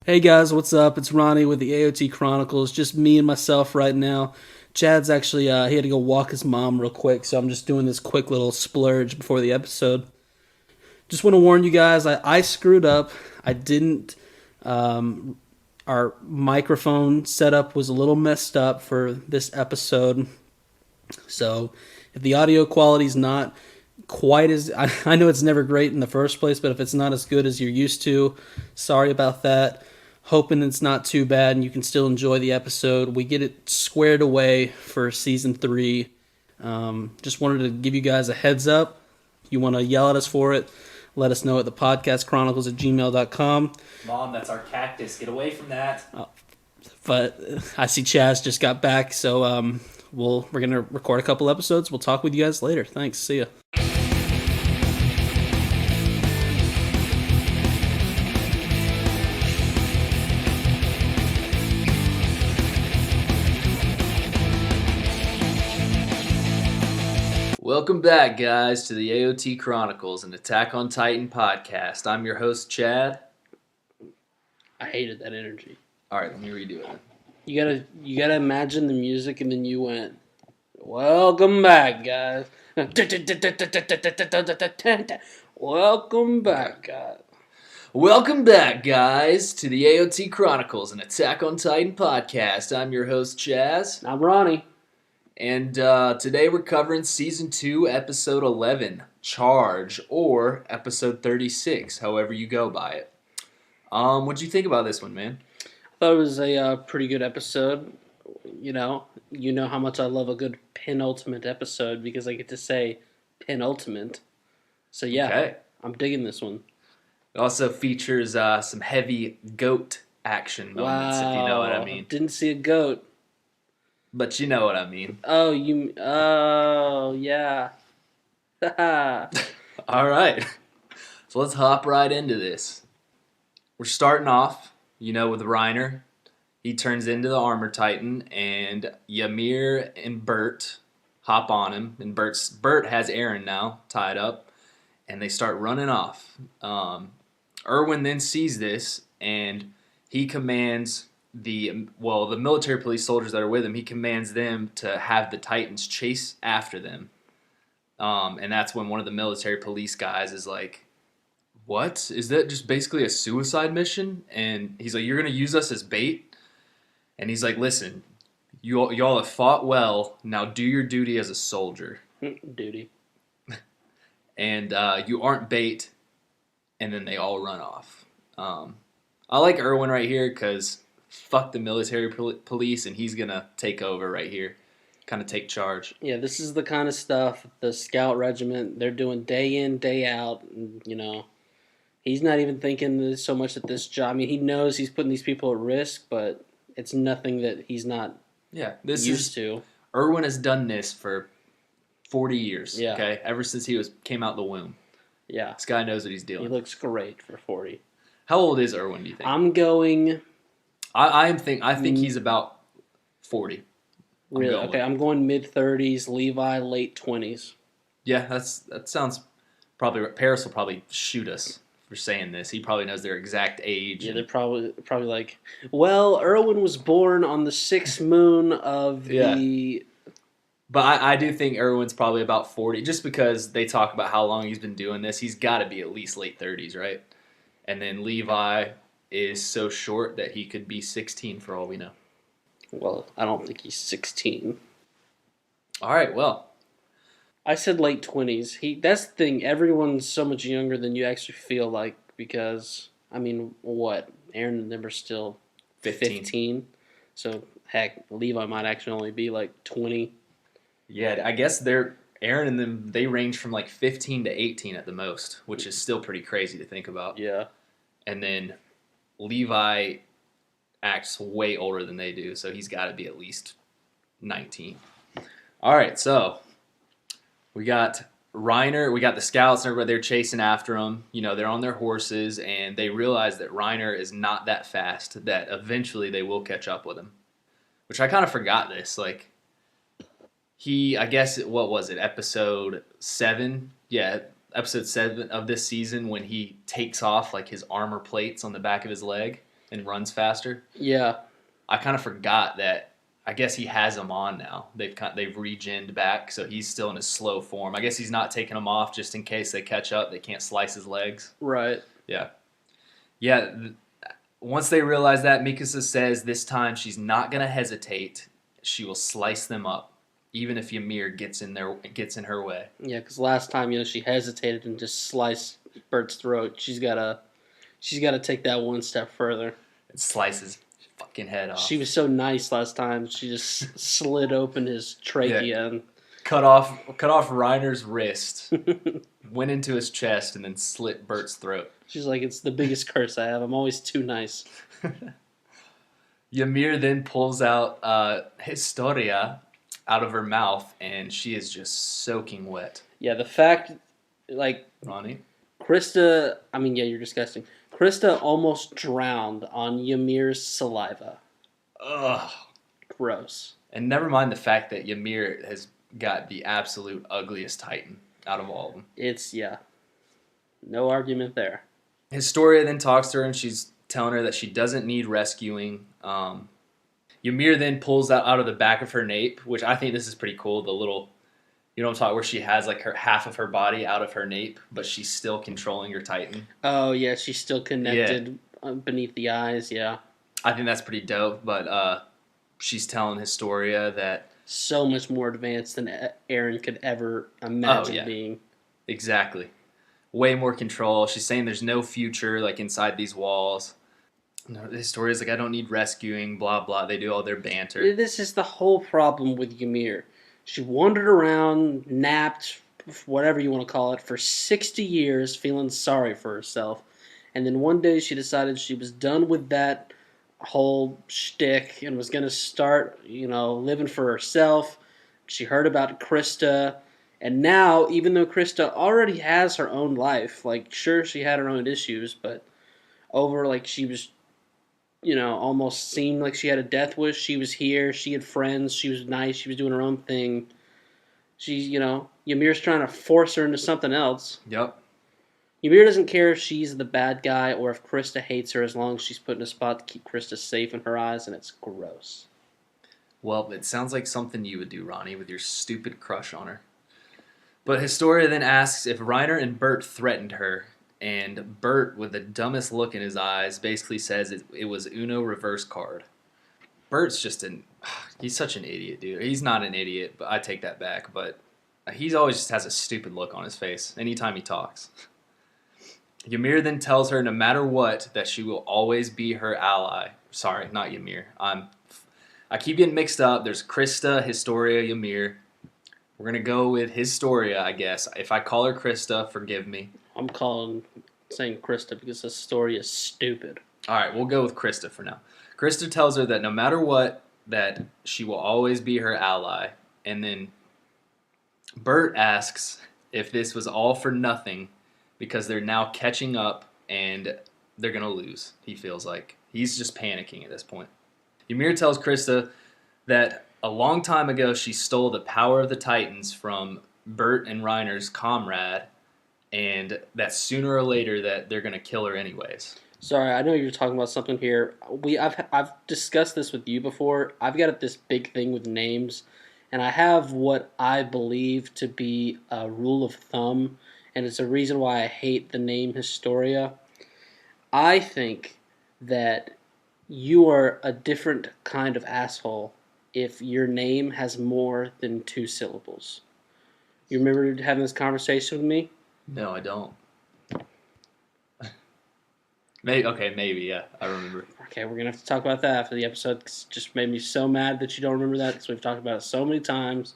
Hey guys, what's up? It's Ronnie with the AoT Chronicles. Just me and myself right now. Chad's actually, he had to go walk his mom real quick, so I'm just doing this quick little splurge before the episode. Just want to warn you guys, I screwed up. I didn't, our microphone setup was a little messed up for this episode. So if the audio quality's not quite as, I know it's never great in the first place, but if it's not as good as you're used to, sorry about that. Hoping it's not too bad and you can still enjoy the episode. We get it squared away for season 3. Just wanted to give you guys a heads up. If you want to yell at us for it, let us know at thepodcastchronicles@gmail.com. Mom, that's our cactus. Get away from that. But I see Chaz just got back, so we're going to record a couple episodes. We'll talk with you guys later. Thanks. See ya. Welcome back, guys, to the AoT Chronicles, an Attack on Titan podcast. I'm your host, Chad. I hated that energy. All right, let me redo it. You gotta imagine the music, and then you went, "Welcome back, guys." Welcome back, guys. Welcome back, guys, to the AoT Chronicles, an Attack on Titan podcast. I'm your host, Chaz. I'm Ronnie. And today we're covering Season 2, Episode 11, Charge, or Episode 36, however you go by it. What'd you think about this one, man? I thought it was a pretty good episode. You know how much I love a good penultimate episode because I get to say penultimate. So yeah, Okay. I'm digging this one. It also features some heavy goat action moments, if you know what I mean. Didn't see a goat. But you know what I mean. Oh, yeah. All right. So let's hop right into this. We're starting off, with Reiner. He turns into the Armor Titan, and Ymir and Bert hop on him. And Bert has Eren now tied up, and they start running off. Erwin then sees this, and he commands the military police soldiers that are with him, he commands them to have the Titans chase after them. And that's when one of the military police guys is like, "What? Is that just basically a suicide mission?" And he's like, "You're going to use us as bait?" And he's like, "Listen, y'all have fought well. Now do your duty as a soldier." Duty. And you aren't bait. And then they all run off. I like Erwin right here because fuck the military police, and he's going to take over right here. Kind of take charge. Yeah, this is the kind of stuff the scout regiment, they're doing day in, day out. And, he's not even thinking so much at this job. I mean, he knows he's putting these people at risk, but it's nothing that he's not used to. Erwin has done this for 40 years, yeah. Okay? Ever since he came out the womb. Yeah. This guy knows what he's doing. He looks great for 40. How old is Erwin, do you think? I'm going... I think he's about 40. Really? Okay, I'm going mid-30s, Levi late 20s. Yeah, that sounds probably... Paris will probably shoot us for saying this. He probably knows their exact age. Yeah, they're probably like, well, Erwin was born on the 6th moon of the... But I do think Erwin's probably about 40, just because they talk about how long he's been doing this. He's got to be at least late 30s, right? And then Levi is so short that he could be 16 for all we know. Well, I don't think he's 16. All right, well. I said late 20s. That's the thing. Everyone's so much younger than you actually feel like because, I mean, what? Eren and them are still 15. So, heck, Levi might actually only be like 20. Yeah, I guess Eren and them, they range from like 15 to 18 at the most, which is still pretty crazy to think about. Yeah. And then Levi acts way older than they do, so he's got to be at least 19. All right, so we got Reiner, we got the scouts and everybody, they're chasing after him. They're on their horses, and they realize that Reiner is not that fast, that eventually they will catch up with him. Which I kind of forgot this. Like, I guess, what was it, episode 7? Yeah, episode 7 of this season when he takes off, like, his armor plates on the back of his leg. and runs faster. Yeah. I kind of forgot that. I guess he has them on now. They've regened back, so he's still in his slow form. I guess he's not taking them off just in case they catch up. They can't slice his legs. Right. Yeah. Yeah. Once they realize that, Mikasa says this time she's not gonna hesitate. She will slice them up, even if Ymir gets in her way. Yeah, because last time, she hesitated and just sliced Bert's throat. She's gotta take that one step further. It slices his fucking head off. She was so nice last time. She just slid open his trachea and cut off Reiner's wrist, went into his chest, and then slit Bert's throat. She's like, it's the biggest curse I have. I'm always too nice. Ymir then pulls out Historia out of her mouth, and she is just soaking wet. Yeah, the fact, Ronnie? Krista, you're disgusting. Krista almost drowned on Ymir's saliva. Ugh. Gross. And never mind the fact that Ymir has got the absolute ugliest Titan out of all of them. No argument there. Historia then talks to her, and she's telling her that she doesn't need rescuing. Ymir then pulls out of the back of her nape, which I think this is pretty cool. The little, what I'm talking, where she has her half of her body out of her nape, but she's still controlling her Titan. Oh yeah, she's still connected beneath the eyes. Yeah, I think that's pretty dope. But she's telling Historia that so much more advanced than Eren could ever imagine being. Exactly. Way more control. She's saying there's no future inside these walls. No, Historia's I don't need rescuing, blah, blah. They do all their banter. This is the whole problem with Ymir. She wandered around, napped, whatever you want to call it, for 60 years feeling sorry for herself. And then one day she decided she was done with that whole shtick and was going to start, living for herself. She heard about Krista. And now, even though Krista already has her own life, sure, she had her own issues, but she was, almost seemed like she had a death wish. She was here, she had friends, she was nice, she was doing her own thing. She's, Ymir's trying to force her into something else. Yep. Ymir doesn't care if she's the bad guy or if Krista hates her as long as she's put in a spot to keep Krista safe in her eyes, and it's gross. Well, it sounds like something you would do, Ronnie, with your stupid crush on her. But Historia then asks if Reiner and Bert threatened her, and Bert, with the dumbest look in his eyes, basically says it was Uno reverse card. Bert's he's such an idiot, dude. He's not an idiot, but I take that back, but he always just has a stupid look on his face anytime he talks. Ymir then tells her no matter what that she will always be her ally. Sorry, not Ymir. I keep getting mixed up. There's Krista, Historia, Ymir. We're going to go with Historia, I guess. If I call her Krista, forgive me. I'm saying Krista because this story is stupid. All right, we'll go with Krista for now. Krista tells her that no matter what, that she will always be her ally. And then Bert asks if this was all for nothing because they're now catching up and they're going to lose, he feels like. He's just panicking at this point. Ymir tells Krista that a long time ago, she stole the power of the Titans from Bert and Reiner's comrade, and that sooner or later that they're going to kill her anyways. Sorry, I know you're talking about something here. I've discussed this with you before. I've got this big thing with names, and I have what I believe to be a rule of thumb, and it's a reason why I hate the name Historia. I think that you are a different kind of asshole if your name has more than 2 syllables. You remember having this conversation with me? No, I don't. Maybe, yeah, I remember. Okay, we're going to have to talk about that after the episode. It just made me so mad that you don't remember that because we've talked about it so many times.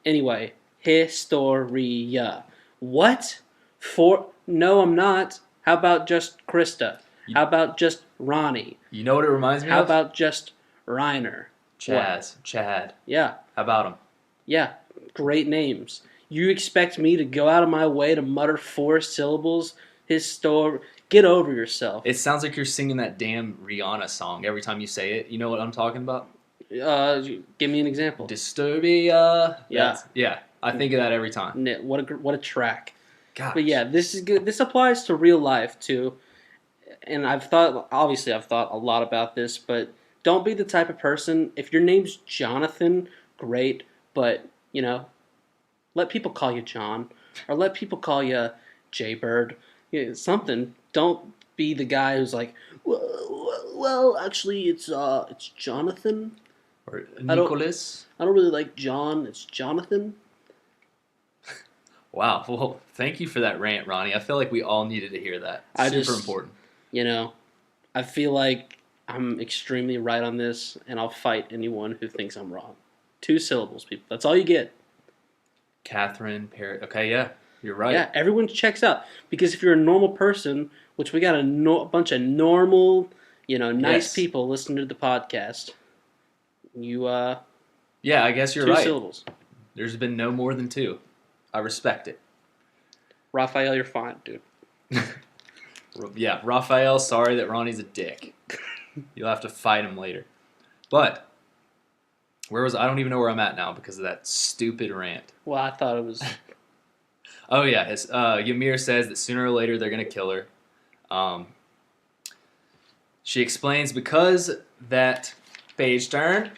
Anyway, Historia. What? No, I'm not. How about just Krista? How about just Ronnie? You know what it reminds me of? How about just Reiner? Chad. Yeah. How about him? Yeah, great names. You expect me to go out of my way to mutter 4 syllables? Get over yourself. It sounds like you're singing that damn Rihanna song every time you say it. You know what I'm talking about? Give me an example. Disturbia. Yeah. Yeah, I think of that every time. What a track. Gosh. But yeah, this is good. This applies to real life too. and I've thought a lot about this, but don't be the type of person, if your name's Jonathan, great, but, let people call you John, or let people call you Jaybird, something. Don't be the guy who's like, well, actually, it's Jonathan. Or I don't, Nicholas. I don't really like John. It's Jonathan. Wow. Well, thank you for that rant, Ronnie. I feel like we all needed to hear that. I Super just, important. I feel like I'm extremely right on this, and I'll fight anyone who thinks I'm wrong. 2 syllables, people. That's all you get. Catherine, Perry. Okay, yeah, you're right. Yeah, everyone checks out. Because if you're a normal person, which we got a bunch of normal, nice Yes. people listening to the podcast, Yeah, I guess you're 2 right. syllables. There's been no more than 2. I respect it. Raphael, you're fine, dude. Yeah, Raphael, sorry that Ronnie's a dick. You'll have to fight him later. But, I don't even know where I'm at now because of that stupid rant. Well, I thought it was... Oh, yeah, Ymir says that sooner or later they're going to kill her. She explains because that... Page turn.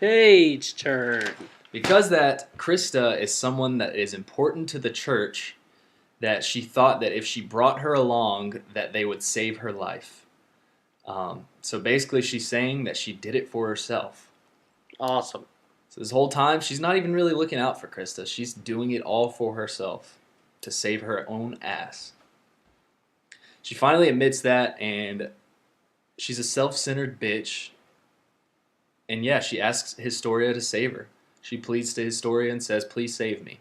Because that Krista is someone that is important to the church, that she thought that if she brought her along, that they would save her life. So basically she's saying that she did it for herself. Awesome. So this whole time, she's not even really looking out for Krista. She's doing it all for herself to save her own ass. She finally admits that, and she's a self-centered bitch. And yeah, she asks Historia to save her. She pleads to Historia and says, please save me.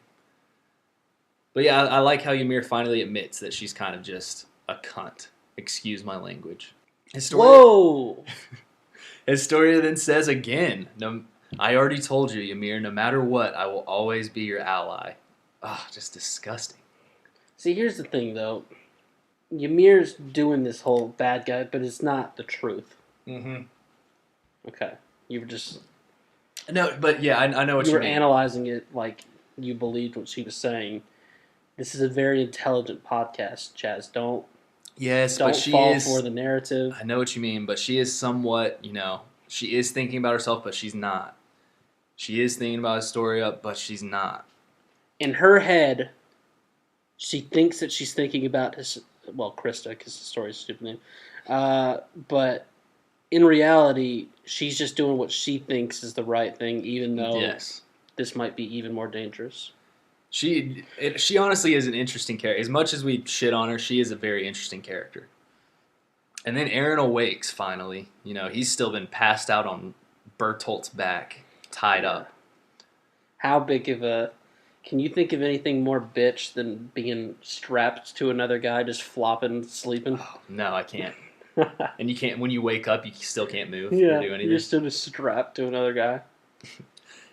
But yeah, I like how Ymir finally admits that she's kind of just a cunt. Excuse my language. Whoa! Historia then says again, I already told you, Ymir, no matter what, I will always be your ally. Ah, just disgusting. See, here's the thing, though. Ymir's doing this whole bad guy, but it's not the truth. Mm-hmm. Okay. You were just... No, but yeah, I know what you mean. You were analyzing it like you believed what she was saying. This is a very intelligent podcast, Chaz. Don't fall for the narrative. I know what you mean, but she is somewhat, she is thinking about herself, but she's not. She is thinking about Historia, but she's not. In her head, she thinks that she's thinking about Krista, because Historia's a stupid name. But in reality, she's just doing what she thinks is the right thing, even though this might be even more dangerous. She honestly is an interesting character. As much as we shit on her, she is a very interesting character. And then Aaron awakes, finally. He's still been passed out on Bertolt's back, tied up. How big of a... Can you think of anything more bitch than being strapped to another guy, just flopping, sleeping? Oh, no, I can't. And you can't... When you wake up, you still can't move or do anything. You're still just strapped to another guy.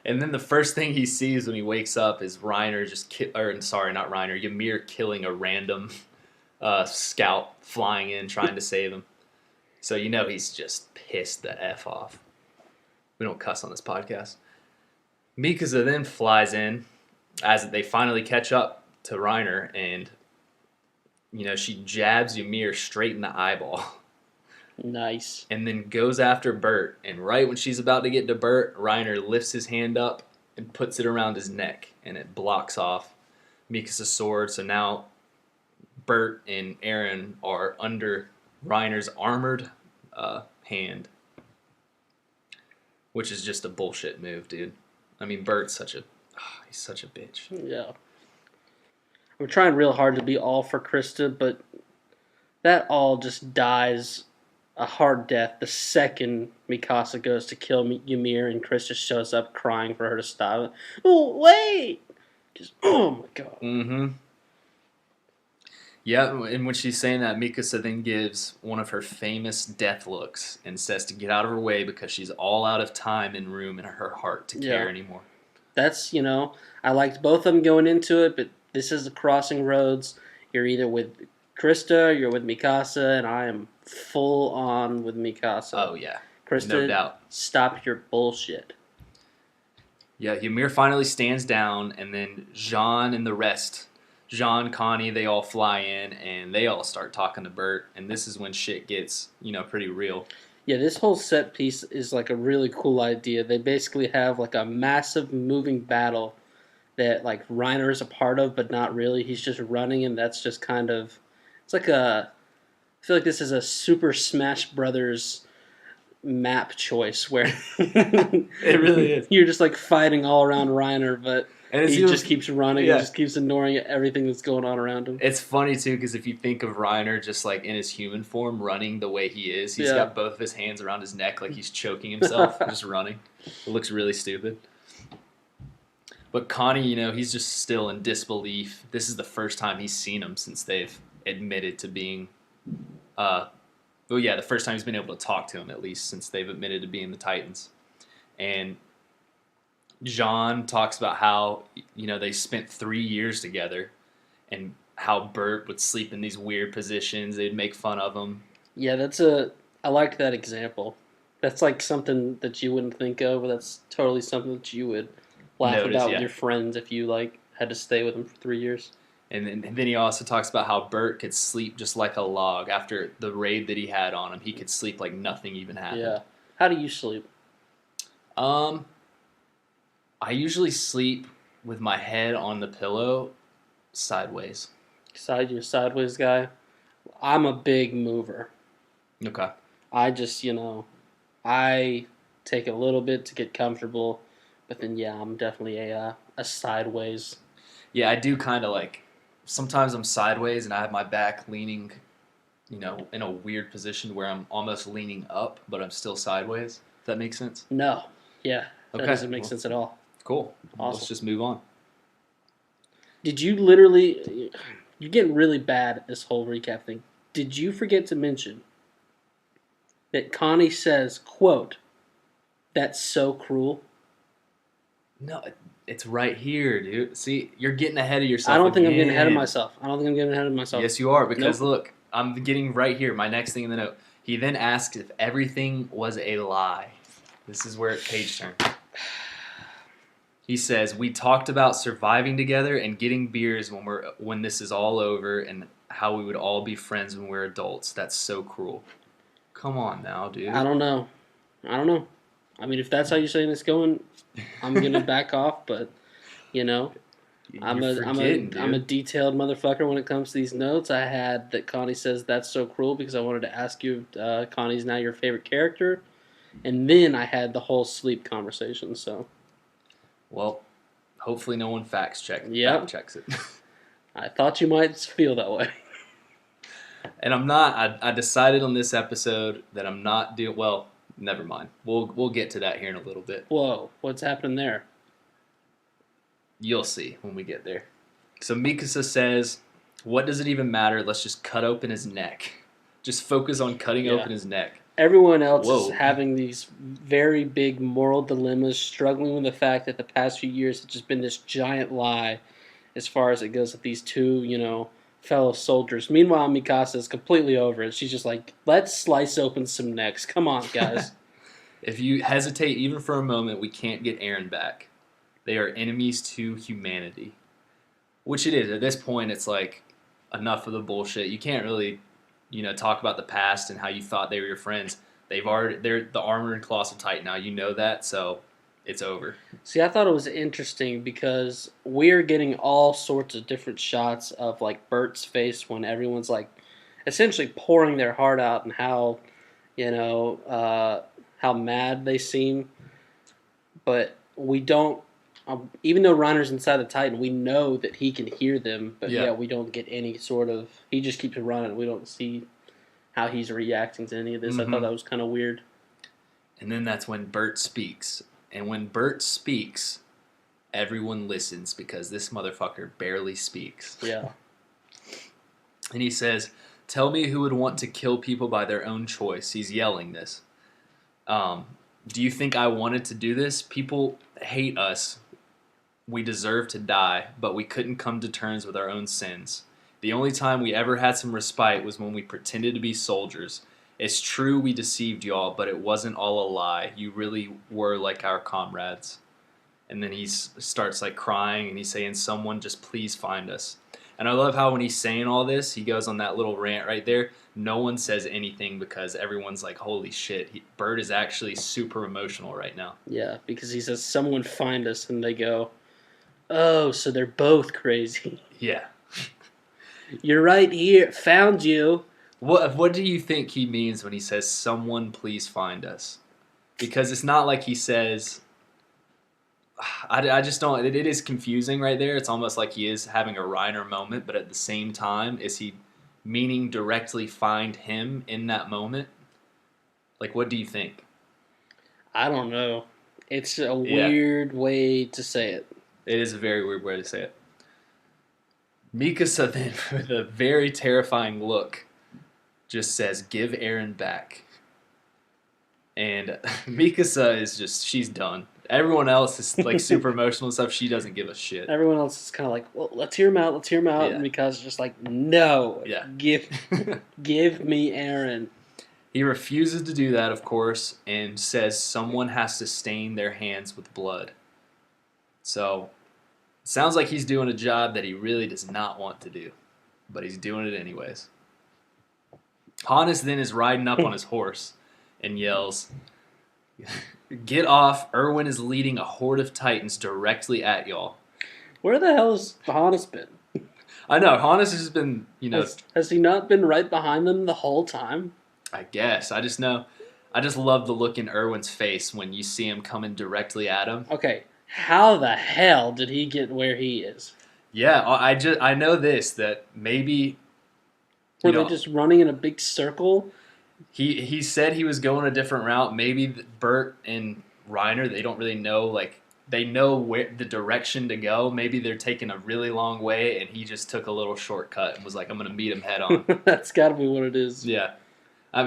And then the first thing he sees when he wakes up is Reiner not Reiner, Ymir killing a random scout flying in trying to save him. So he's just pissed the F off. We don't cuss on this podcast. Mikasa then flies in as they finally catch up to Reiner, and she jabs Ymir straight in the eyeball. Nice. And then goes after Bert. And right when she's about to get to Bert, Reiner lifts his hand up and puts it around his neck. And it blocks off Mikasa's sword. So now Bert and Aaron are under Reiner's armored hand. Which is just a bullshit move, dude. I mean, Bert's he's such a bitch. Yeah. I'm trying real hard to be all for Krista, but that all just dies a hard death the second Mikasa goes to kill Ymir and Krista shows up crying for her to stop. Oh, wait! Just, oh my god. Mm-hmm. Yeah, and when she's saying that, Mikasa then gives one of her famous death looks and says to get out of her way because she's all out of time and room in her heart to care anymore. That's, I liked both of them going into it, but this is the crossing roads. You're either with Krista, you're with Mikasa, and I am full on with Mikasa. Oh, yeah. Krista, no doubt. Stop your bullshit. Yeah, Ymir finally stands down, and then Jean and the rest Jean, Connie, they all fly in, and they all start talking to Bert, and this is when shit gets, pretty real. Yeah, this whole set piece is like a really cool idea. They basically have like a massive moving battle that like Reiner is a part of, but not really. He's just running, and that's just kind of it's like a. I feel like this is a Super Smash Brothers map choice where It really is. You're just like fighting all around Reiner, but he just keeps running and just keeps ignoring everything that's going on around him. It's funny too because if you think of Reiner just like in his human form running the way he is, he's got both of his hands around his neck like he's choking himself just running. It looks really stupid. But Connie, he's just still in disbelief. This is the first time he's seen him since they've admitted to being the first time he's been able to talk to him, at least, since they've admitted to being the Titans. And Jean talks about how, they spent 3 years together and how Bert would sleep in these weird positions. They'd make fun of him. Yeah, I like that example. That's like something that you wouldn't think of, but that's totally something that you would laugh about with your friends if you, like, had to stay with them for 3 years. And then he also talks about how Bert could sleep just like a log. After the raid that he had on him, he could sleep like nothing even happened. Yeah. How do you sleep? I usually sleep with my head on the pillow sideways. You're a sideways guy? I'm a big mover. Okay. I just, I take a little bit to get comfortable, but then, I'm definitely a sideways. Yeah, I do kind of like... Sometimes I'm sideways and I have my back leaning, in a weird position where I'm almost leaning up, but I'm still sideways. Does that make sense? No. Yeah. That doesn't make sense at all. Cool. Awesome. Let's just move on. Did you literally... You're getting really bad at this whole recap thing. Did you forget to mention that Connie says, quote, "That's so cruel"? No, it's right here, dude. See, you're getting ahead of yourself. I don't think I'm getting ahead of myself. Yes, you are, because look, I'm getting right here. My next thing in the note. He then asks if everything was a lie. This is where it page turns. He says, "We talked about surviving together and getting beers when this is all over, and how we would all be friends when we're adults. That's so cruel." Come on now, dude. I don't know. I mean, if that's how you're saying it's going, I'm gonna back off. But I'm a detailed motherfucker when it comes to these notes. I had that Connie says that's so cruel because I wanted to ask you if Connie's now your favorite character, and then I had the whole sleep conversation. So, well, hopefully no one fact checks it. I thought you might feel that way. And I'm not. I decided on this episode that I'm not doing well. Never mind. We'll get to that here in a little bit. Whoa, what's happening there? You'll see when we get there. So Mikasa says, "What does it even matter? Let's just cut open his neck. Just focus on cutting open his neck." Everyone else is having these very big moral dilemmas, struggling with the fact that the past few years have just been this giant lie as far as it goes with these two, fellow soldiers. Meanwhile, Mikasa is completely over it. She's just like, let's slice open some necks. Come on, guys. If you hesitate even for a moment, we can't get Eren back. They are enemies to humanity. Which it is. At this point, it's like, enough of the bullshit. You can't really, talk about the past and how you thought they were your friends. They're the armored colossal titan now. You know that, so it's over. See, I thought it was interesting because we're getting all sorts of different shots of like Bert's face when everyone's like essentially pouring their heart out and how, how mad they seem. But we don't, even though Reiner's inside the Titan, we know that he can hear them. But we don't get any sort of, he just keeps running. We don't see how he's reacting to any of this. I thought that was kind of weird. And then that's when Bert speaks. And when Bert speaks, everyone listens because this motherfucker barely speaks. Yeah. And he says, "Tell me who would want to kill people by their own choice." He's yelling this. Do you think I wanted to do this? People hate us. We deserve to die, but we couldn't come to terms with our own sins. The only time we ever had some respite was when we pretended to be soldiers. It's true we deceived y'all, but it wasn't all a lie. You really were like our comrades. And then he starts like crying and he's saying, "Someone just please find us." And I love how when he's saying all this, he goes on that little rant right there. No one says anything because everyone's like, holy shit, Bert is actually super emotional right now. Yeah, because he says, someone find us, and they go, oh, so they're both crazy. Yeah. You're right here. Found you. What do you think he means when he says, someone please find us? Because it's not like he says... I just don't... It is confusing right there. It's almost like he is having a Reiner moment, but at the same time, is he meaning directly find him in that moment? Like, what do you think? I don't know. It's a weird way to say it. It is a very weird way to say it. Mikasa then, with a very terrifying look, just says, give Eren back. And Mikasa is just, she's done. Everyone else is like super emotional and stuff. She doesn't give a shit. Everyone else is kind of like, well, let's hear him out. Let's hear him out. Yeah. And Mikasa's just like, no. Yeah. Give me Eren. He refuses to do that, of course, and says someone has to stain their hands with blood. So, it sounds like he's doing a job that he really does not want to do. But he's doing it anyways. Hannes then is riding up on his horse and yells, get off, Erwin is leading a horde of titans directly at y'all. Where the hell has Hannes been? I know, Hannes has been, Has he not been right behind them the whole time? I guess. I just love the look in Erwin's face when you see him coming directly at him. Okay, how the hell did he get where he is? Yeah, I know this, that maybe... Were they just running in a big circle? He said he was going a different route. Maybe Bert and Reiner, they don't really know, like, they know where the direction to go. Maybe they're taking a really long way, and he just took a little shortcut and was like, I'm going to meet him head on. That's got to be what it is. Yeah.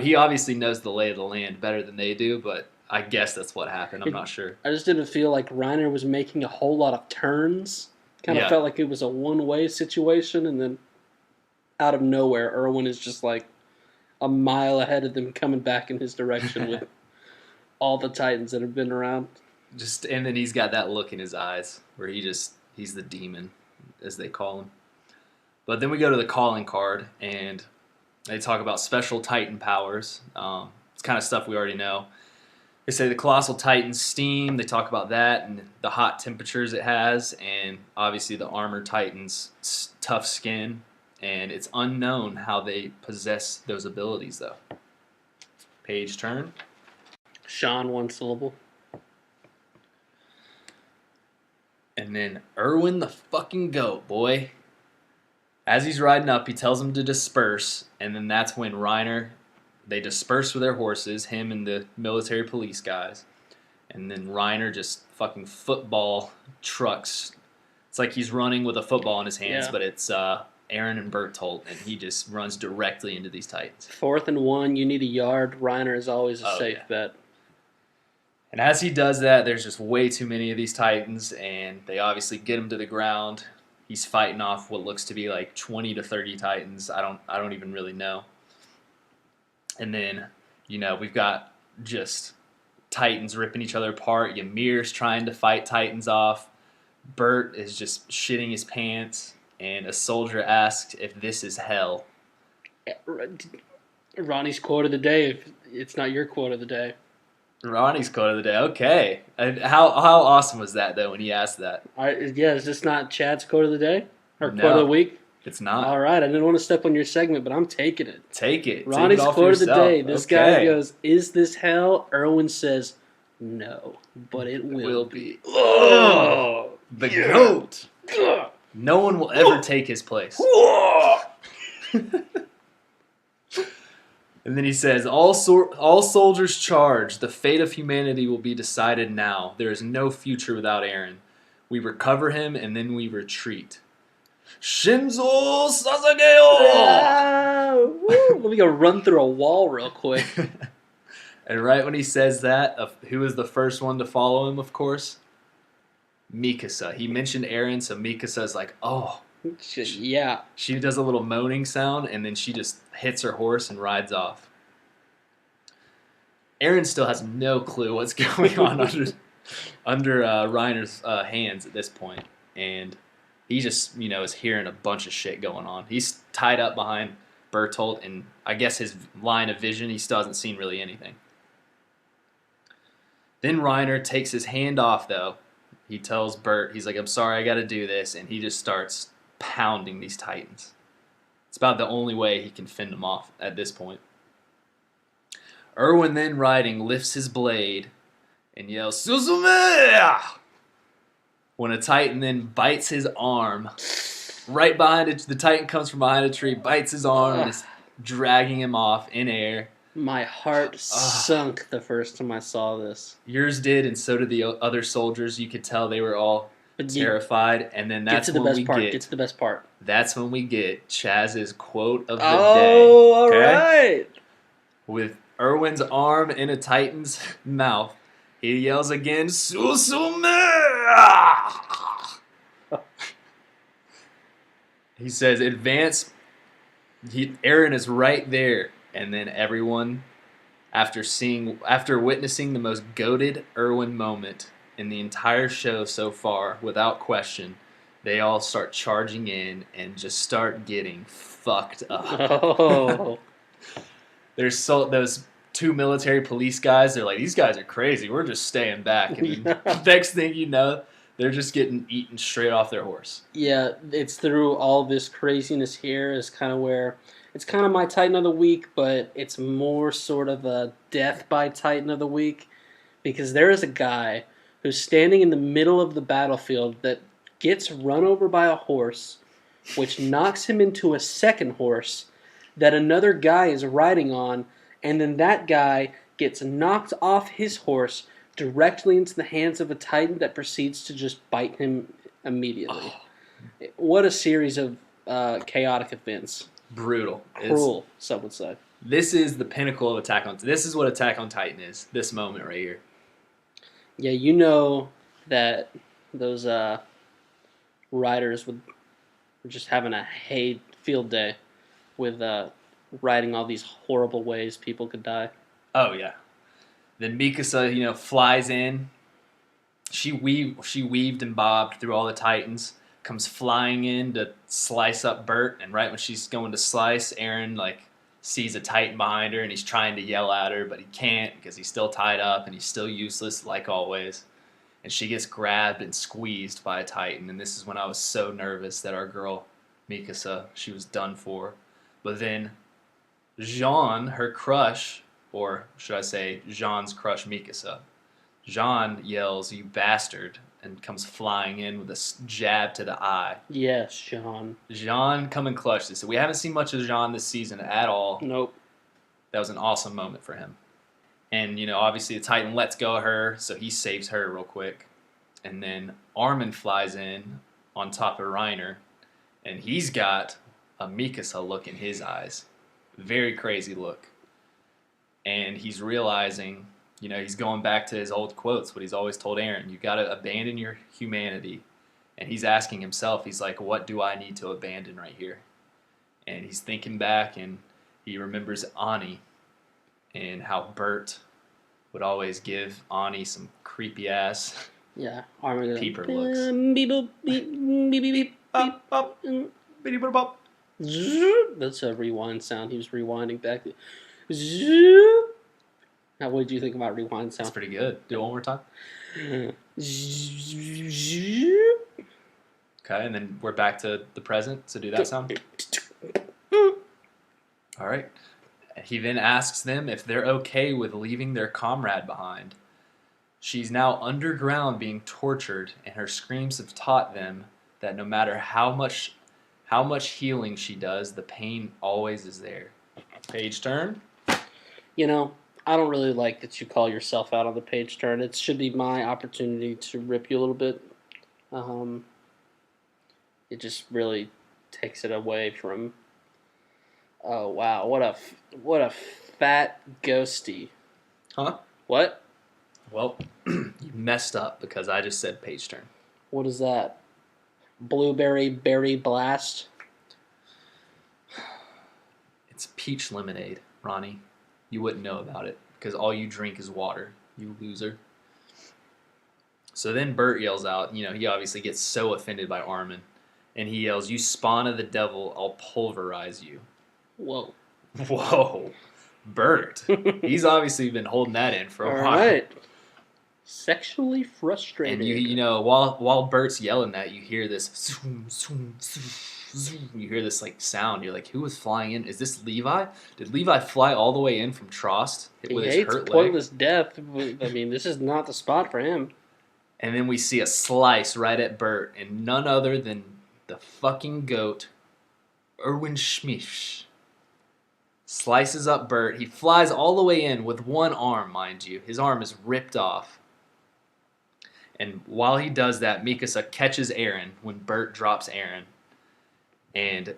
He obviously knows the lay of the land better than they do, but I guess that's what happened. I'm not sure. I just didn't feel like Reiner was making a whole lot of turns. Kind of felt like it was a one-way situation, and then out of nowhere, Erwin is just like a mile ahead of them coming back in his direction with all the Titans that have been around. And then he's got that look in his eyes where he's the demon, as they call him. But then we go to the calling card, and they talk about special Titan powers. It's kind of stuff we already know. They say the Colossal Titan's steam. They talk about that and the hot temperatures it has, and obviously the Armored Titan's tough skin. And it's unknown how they possess those abilities, though. Page turn. Sean, one syllable. And then Erwin the fucking goat, boy. As he's riding up, he tells them to disperse, and then that's when Reiner, they disperse with their horses, him and the military police guys, and then Reiner just fucking football trucks. It's like he's running with a football in his hands, but it's Eren and Bertolt, and he just runs directly into these Titans. 4th and 1, you need a yard. Reiner is always a safe bet. And as he does that, there's just way too many of these Titans, and they obviously get him to the ground. He's fighting off what looks to be like 20 to 30 Titans. I don't even really know. And then, we've got just Titans ripping each other apart. Ymir's trying to fight Titans off. Bert is just shitting his pants. And a soldier asks if this is hell. Ronnie's quote of the day, if it's not your quote of the day. Ronnie's quote of the day, okay. And how awesome was that, though, when he asked that? Is this not Chad's quote of the day? Or quote of the week? It's not. All right, I didn't want to step on your segment, but I'm taking it. Take it. Ronnie's Take it quote of the day. This guy goes, is this hell? Erwin says, no, but it will be. Oh, the GOAT. No one will ever take his place. And then he says, all soldiers charge. The fate of humanity will be decided now. There is no future without Eren. We recover him, and then we retreat. Shinzo Sasageo! Let me go run through a wall real quick. And right when he says that, who is the first one to follow him, of course? Mikasa. He mentioned Eren, so Mikasa's like, oh. Yeah. She does a little moaning sound, and then she just hits her horse and rides off. Eren still has no clue what's going on under Reiner's hands at this point. And he just, is hearing a bunch of shit going on. He's tied up behind Bertolt, and I guess his line of vision, he still hasn't seen really anything. Then Reiner takes his hand off, though. He tells Bert, he's like, I'm sorry, I got to do this, and he just starts pounding these Titans. It's about the only way he can fend them off at this point. Erwin, then riding, lifts his blade and yells, Suzume! When a Titan then bites his arm. Right behind it, the Titan comes from behind a tree, bites his arm, and is dragging him off in air. My heart sunk the first time I saw this. Yours did, and so did the other soldiers. You could tell they were all terrified. And then that's when we get... Get to the best part. That's when we get Chaz's quote of the day. Oh, all right. With Erwin's arm in a Titan's mouth, he yells again, Susume! He says, advance. Eren is right there. And then everyone, after witnessing the most goated Erwin moment in the entire show so far, without question, they all start charging in and just start getting fucked up. Oh. There's those two military police guys. They're like, these guys are crazy. We're just staying back. And the next thing you know, they're just getting eaten straight off their horse. Yeah, it's through all this craziness here is kind of where... It's kind of my Titan of the Week, but it's more sort of a death by Titan of the Week. Because there is a guy who's standing in the middle of the battlefield that gets run over by a horse, which knocks him into a second horse that another guy is riding on, and then that guy gets knocked off his horse directly into the hands of a Titan that proceeds to just bite him immediately. Oh. What a series of chaotic events. Brutal. Cruel, some would say. This is the pinnacle of Attack on... This is what Attack on Titan is, this moment right here. Yeah, you know that those riders were just having a field day with riding all these horrible ways people could die. Oh, yeah. Then Mikasa, flies in. She weaved and bobbed through all the Titans. Comes flying in to slice up Bert, and right when she's going to slice, Eren sees a Titan behind her, and he's trying to yell at her, but he can't because he's still tied up and he's still useless like always. And she gets grabbed and squeezed by a Titan, and this is when I was so nervous that our girl Mikasa, she was done for. But then Jean, her crush, or should I say Jean's crush Mikasa, Jean yells, "You bastard," and comes flying in with a jab to the eye. Yes, Jean. Jean come and clutch this. We haven't seen much of Jean this season at all. Nope. That was an awesome moment for him. And, obviously the Titan lets go of her, so he saves her real quick. And then Armin flies in on top of Reiner, and he's got a Mikasa look in his eyes. Very crazy look. And he's realizing... he's going back to his old quotes, what he's always told Eren. You got to abandon your humanity. And he's asking himself, he's like, what do I need to abandon right here? And he's thinking back, and he remembers Ani and how Bert would always give Ani some creepy-ass peeper looks. That's a rewind sound. He was rewinding back. Now, what did you think about rewind sound? That's pretty good. Do it one more time. Okay, and then we're back to the present. So do that sound. All right. He then asks them if they're okay with leaving their comrade behind. She's now underground being tortured, and her screams have taught them that no matter how much healing she does, the pain always is there. Page turn. I don't really like that you call yourself out on the page turn. It should be my opportunity to rip you a little bit. It just really takes it away from... Oh, wow. What a fat ghosty. Huh? What? Well, you messed up because I just said page turn. What is that? Blueberry berry blast? It's peach lemonade, Ronnie. You wouldn't know about it because all you drink is water, you loser. So then Bert yells out, he obviously gets so offended by Armin. and he yells, "You spawn of the devil, I'll pulverize you." Whoa. Whoa. Bert. He's obviously been holding that in for a All while. right. Sexually frustrated. And you know, while Bert's yelling that, you hear this zoom, zoom, zoom, zoom. You hear this like sound. You're like, who was flying in? Is this Levi? Did Levi fly all the way in from Trost with he his hates hurt leg? pointless death. I mean, this is not the spot for him. And then we see a slice right at Bert, and none other than the fucking goat, Erwin Schmisch. Slices up Bert. He flies all the way in with one arm, mind you. His arm is ripped off. And while he does that, Mikasa catches Eren when Bert drops Eren. And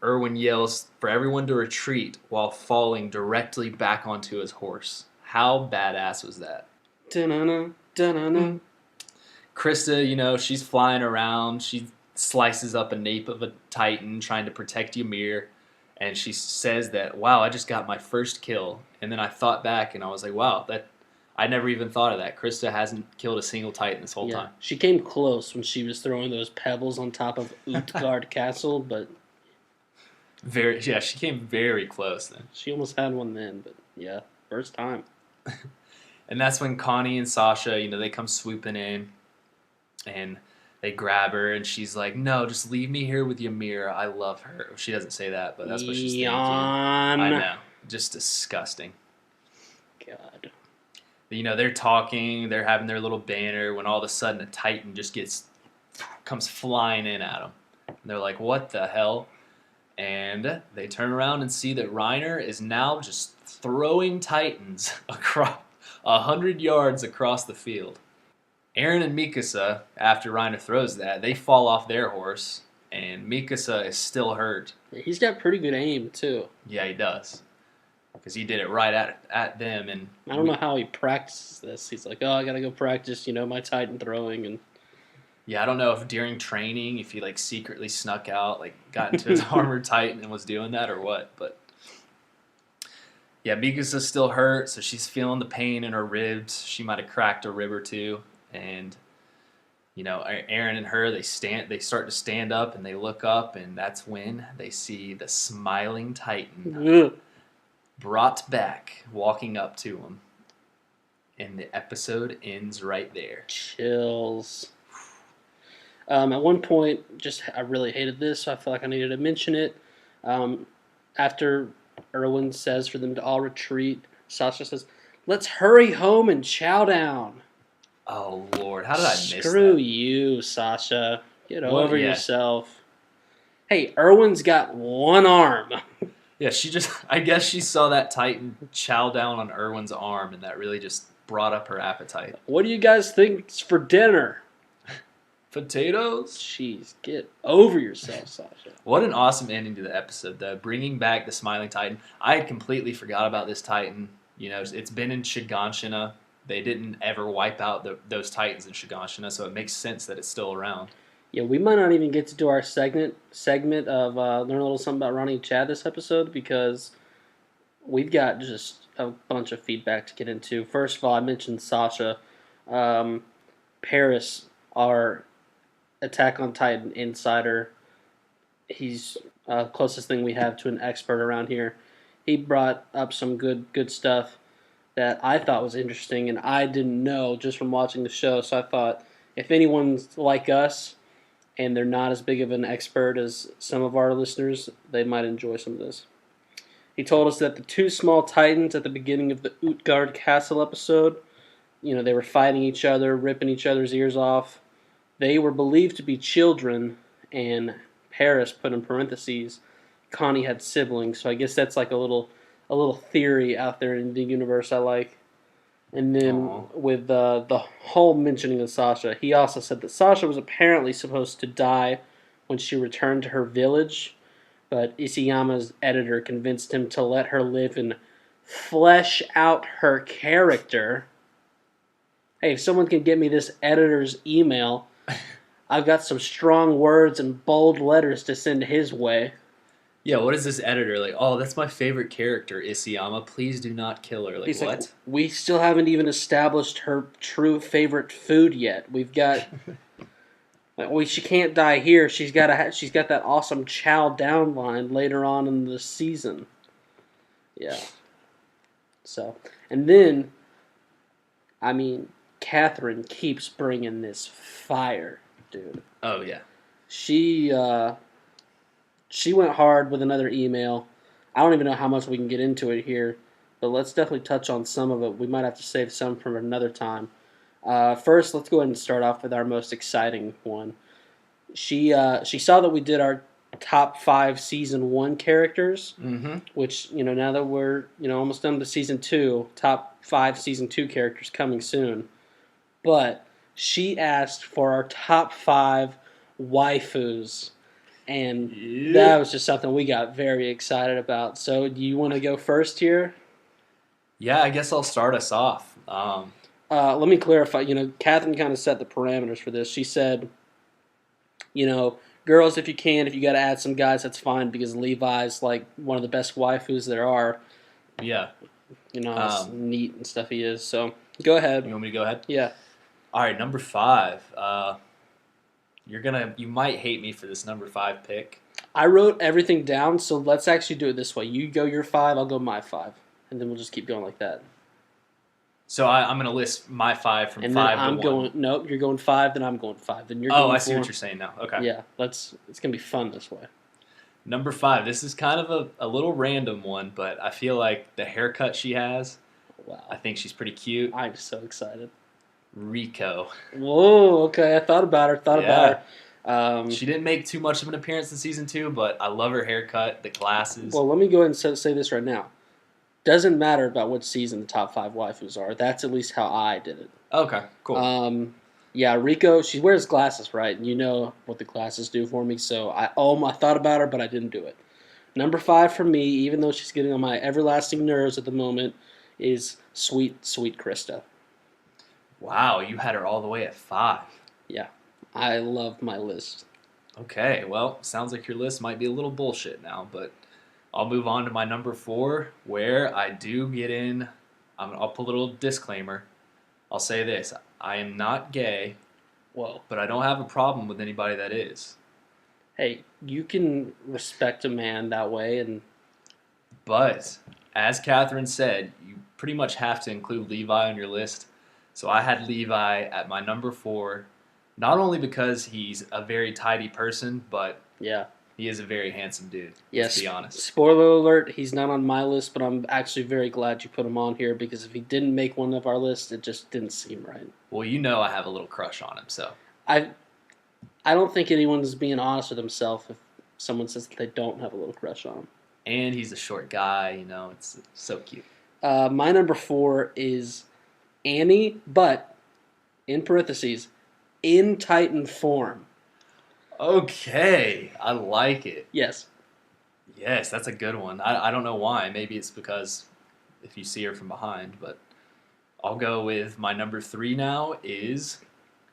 Erwin yells for everyone to retreat while falling directly back onto his horse. How badass was that? Da-na-na, da-na-na. Krista, you know, she's flying around. She slices up a nape of a Titan trying to protect Ymir. And she says that, wow, I just got my first kill. And then I thought back and I was like, wow, I never even thought of that. Krista hasn't killed a single Titan this whole time. She came close when she was throwing those pebbles on top of Utgard Castle, but... She came very close then. She almost had one then, but yeah, first time. And that's when Connie and Sasha, you know, they come swooping in. And they grab her, and she's like, no, just leave me here with Ymir. I love her. She doesn't say that, but that's what she's thinking. I know. Just disgusting. God. You know, they're talking, they're having their little banner, when all of a sudden a Titan just comes flying in at them. And they're like, what the hell? And they turn around and see that Reiner is now just throwing Titans across 100 yards across the field. Eren and Mikasa, after Reiner throws that, they fall off their horse, and Mikasa is still hurt. He's got pretty good aim, too. Yeah, he does. Because he did it right at them. And I don't know how he practices this. He's like, I gotta go practice, my Titan throwing. And yeah, I don't know if during training, if he like secretly snuck out, like got into his armored Titan and was doing that or what. But yeah, Mikasa's still hurt, so she's feeling the pain in her ribs. She might have cracked a rib or two. And you know, Eren and her, they start to stand up and they look up, and that's when they see the smiling Titan brought back, walking up to him. And the episode ends right there. Chills. At one point, I really hated this, so I feel like I needed to mention it. After Erwin says for them to all retreat, Sasha says, let's hurry home and chow down. Oh, Lord. How did I miss that? Screw you, Sasha. Get over yourself. Hey, Erwin's got one arm. Yeah, I guess she saw that Titan chow down on Erwin's arm, and that really just brought up her appetite. What do you guys think for dinner? Potatoes? Jeez, get over yourself, Sasha. What an awesome ending to the episode, though. Bringing back the Smiling Titan. I had completely forgot about this Titan. You know, it's been in Shiganshina. They didn't ever wipe out those Titans in Shiganshina, so it makes sense that it's still around. Yeah, we might not even get to do our segment of learn a little something about Ronnie and Chad this episode, because we've got just a bunch of feedback to get into. First of all, I mentioned Sasha. Paris, our Attack on Titan insider, he's closest thing we have to an expert around here. He brought up some good stuff that I thought was interesting, and I didn't know just from watching the show. So I thought, if anyone's like us and they're not as big of an expert as some of our listeners, they might enjoy some of this. He told us that the two small Titans at the beginning of the Utgard Castle episode, they were fighting each other, ripping each other's ears off. They were believed to be children, and Paris put in parentheses, Connie had siblings. So I guess that's like a little theory out there in the universe I like. And then with the whole mentioning of Sasha, he also said that Sasha was apparently supposed to die when she returned to her village, but Isayama's editor convinced him to let her live and flesh out her character. Hey, if someone can get me this editor's email, I've got some strong words and bold letters to send his way. Yeah, what is this editor? Like, oh, that's my favorite character, Isayama. Please do not kill her. Like, He's what? Like, we still haven't even established her true favorite food yet. We've got Like, well, she can't die here. She's got that awesome chow down line later on in the season. Yeah. So, and then, I mean, Catherine keeps bringing this fire, dude. Oh yeah. She went hard with another email. I don't even know how much we can get into it here, but let's definitely touch on some of it. We might have to save some for another time. First, let's go ahead and start off with our most exciting one. She saw that we did our top 5 season 1 characters, Mm-hmm. which, now that we're, almost done with season 2, top 5 season 2 characters coming soon. But she asked for our top 5 waifus, and that was just something we got very excited about. So, do you want to go first here? Yeah, I guess I'll start us off. Let me clarify. Catherine kind of set the parameters for this. She said, girls, if you got to add some guys, that's fine, because Levi's like one of the best waifus there are. Yeah. How neat and stuff he is. So go ahead. You want me to go ahead? Yeah. All right, number 5. You might hate me for this number 5 pick. I wrote everything down, so let's actually do it this way. You go your 5, I'll go my 5, and then we'll just keep going like that. So I'm going to list my 5 from and 5 then I'm to 1. going. Nope, you're going 5, then I'm going 5, then you're going. Oh, I see 4. what you're saying now. Okay. Yeah, it's gonna be fun this way. Number 5. This is kind of a little random one, but I feel like the haircut she has. Wow. I think she's pretty cute. I'm so excited. Rico. Whoa. Okay, I thought about her. She didn't make too much of an appearance in season 2, but I love her haircut, the glasses. Well, let me go ahead and say this right now. Doesn't matter about which season the top 5 waifus are. That's at least how I did it. Okay, cool. Yeah, Rico, she wears glasses, right? And you know what the glasses do for me, so I thought about her, but I didn't do it. Number 5 for me, even though she's getting on my everlasting nerves at the moment, is sweet, sweet Krista. Wow, you had her all the way at 5. Yeah, I love my list. Okay, well, sounds like your list might be a little bullshit now, but I'll move on to my number 4, where I do get in. I'll put a little disclaimer. I'll say this: I am not gay. Whoa. But I don't have a problem with anybody that is. Hey, you can respect a man that way, But as Catherine said, you pretty much have to include Levi on your list. So I had Levi at my number 4, not only because he's a very tidy person, but yeah, he is a very handsome dude. Yes. Let's be honest. Spoiler alert, he's not on my list, but I'm actually very glad you put him on here, because if he didn't make one of our lists, it just didn't seem right. Well, I have a little crush on him, so. I don't think anyone's being honest with himself if someone says that they don't have a little crush on him. And he's a short guy, it's so cute. My number 4 is Annie, but, in parentheses, in Titan form. Okay, I like it. Yes. Yes, that's a good one. I don't know why. Maybe it's because if you see her from behind, but I'll go with my number 3 now is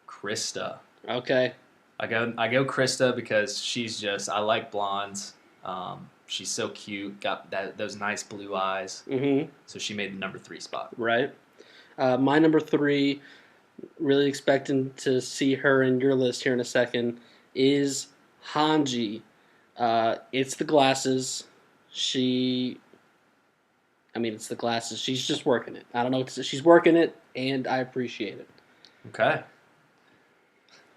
Krista. Okay. I go Krista because I like blondes. She's so cute, got those nice blue eyes. Mm-hmm. So she made the number 3 spot. Right. My number 3, really expecting to see her in your list here in a second, is Hanji. It's the glasses. It's the glasses. She's just working it. I don't know what to say. She's working it, and I appreciate it. Okay.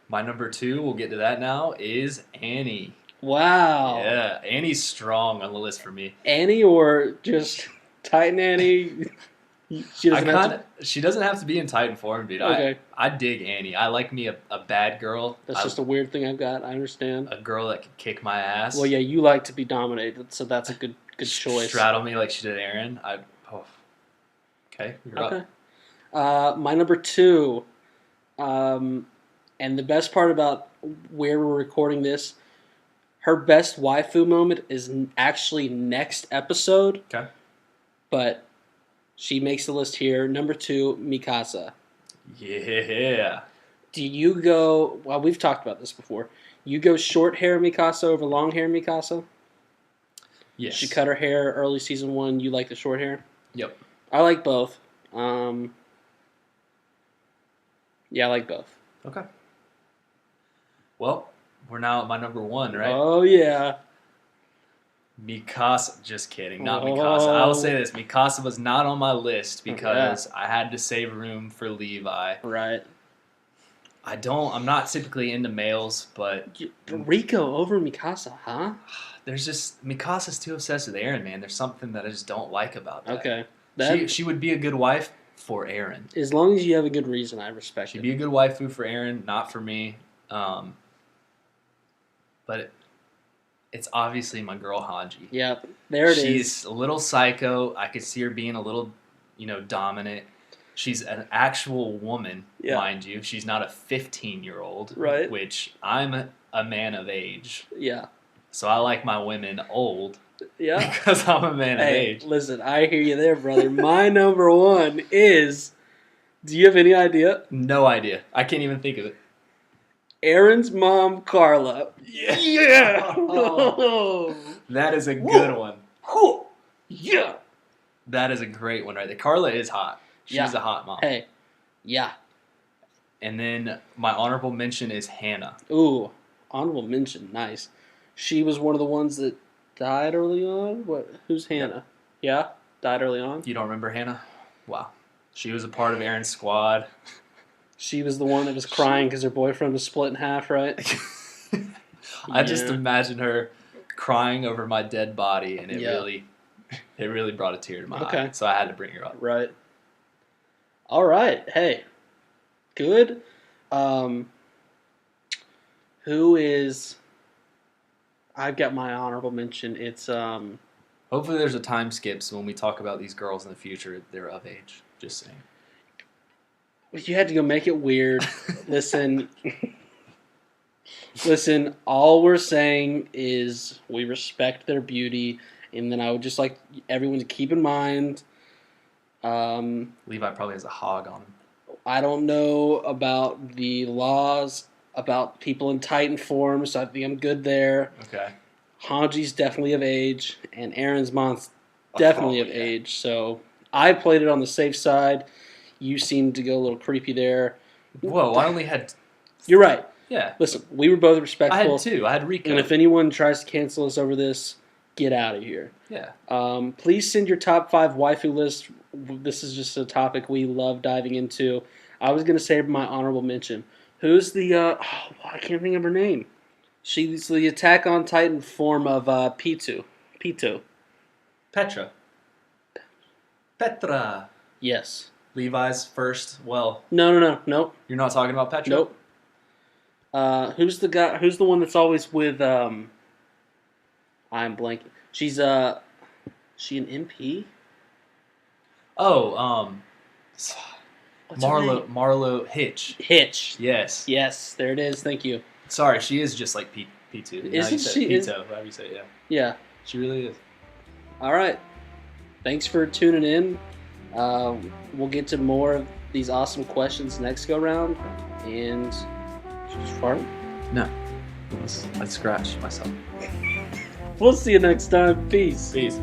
My number 2, we'll get to that now, is Annie. Wow. Yeah, Annie's strong on the list for me. Annie or just Titan Annie? She doesn't have to be in Titan form, dude. Okay. I dig Annie. I like me a bad girl. That's just a weird thing I've got. I understand. A girl that can kick my ass. Well, yeah, you like to be dominated, so that's a good choice. Straddle me like she did Aaron. Okay, you're up. My number 2, and the best part about where we're recording this, her best waifu moment is actually next episode. Okay. But she makes the list here. Number 2, Mikasa. Yeah. Do you go... Well, we've talked about this before. You go short hair Mikasa over long hair Mikasa? Yes. She cut her hair early season 1. You like the short hair? Yep. I like both. Yeah, I like both. Okay. Well, we're now at my number 1, right? Oh, yeah. Mikasa. Just kidding. Not Mikasa. I will say this. Mikasa was not on my list because I had to save room for Levi. Right. I'm not typically into males, but Rico over Mikasa, huh? there's just Mikasa's too obsessed with Eren, man. There's something that I just don't like about that. Okay. She would be a good wife for Eren. As long as you have a good reason, I respect it. She'd be a good waifu for Eren, not for me. But it's obviously my girl Hanji. Yep, there it is. She's a little psycho. I could see her being a little, dominant. She's an actual woman, mind you. She's not a 15-year-old, right? Which I'm a man of age. Yeah. So I like my women old. Yeah. Because I'm a man of age. Listen, I hear you there, brother. My number 1 is. Do you have any idea? No idea. I can't even think of it. Eren's mom, Carla. Yeah. Oh. That is a good one. Yeah. That is a great one right there. Carla is hot. She's a hot mom. Hey. Yeah. And then my honorable mention is Hannah. Ooh. Honorable mention. Nice. She was one of the ones that died early on? Who's Hannah? Yeah? Died early on? You don't remember Hannah? Wow. She was a part of Eren's squad. She was the one that was crying because her boyfriend was split in half, right? I just imagine her crying over my dead body, and it really brought a tear to my eye. So I had to bring her up. Right. All right. Hey. Good. Who is... I've got my honorable mention. It's... Hopefully there's a time skip, so when we talk about these girls in the future, they're of age. Just saying. You had to go make it weird. Listen, all we're saying is we respect their beauty, and then I would just like everyone to keep in mind... Levi probably has a hog on him. I don't know about the laws about people in Titan form, so I think I'm good there. Okay. Hanji's definitely of age, and Eren's mom's definitely of age, so I played it on the safe side. You seemed to go a little creepy there. Whoa, I only had... You're right. Yeah. Listen, we were both respectful. I had 2. I had Rico. And if anyone tries to cancel us over this, get out of here. Yeah. Please send your top 5 waifu list. This is just a topic we love diving into. I was going to say my honorable mention. Who's the... I can't think of her name. She's the Attack on Titan form of Pitu. Petra. Yes. Levi's first. Well. No. You're not talking about Petra? Nope. Who's the guy? Who's the one that's always with? I'm blanking. She's she an MP? Oh, What's her name? Marlo Hitch. Hitch. Yes. Yes, there it is. Thank you. Sorry, she is just like P2. Isn't she? Pito, however you say it, yeah. Yeah. She really is. All right. Thanks for tuning in. We'll get to more of these awesome questions next go round. And fart? No. I scratched myself. We'll see you next time. Peace. Peace.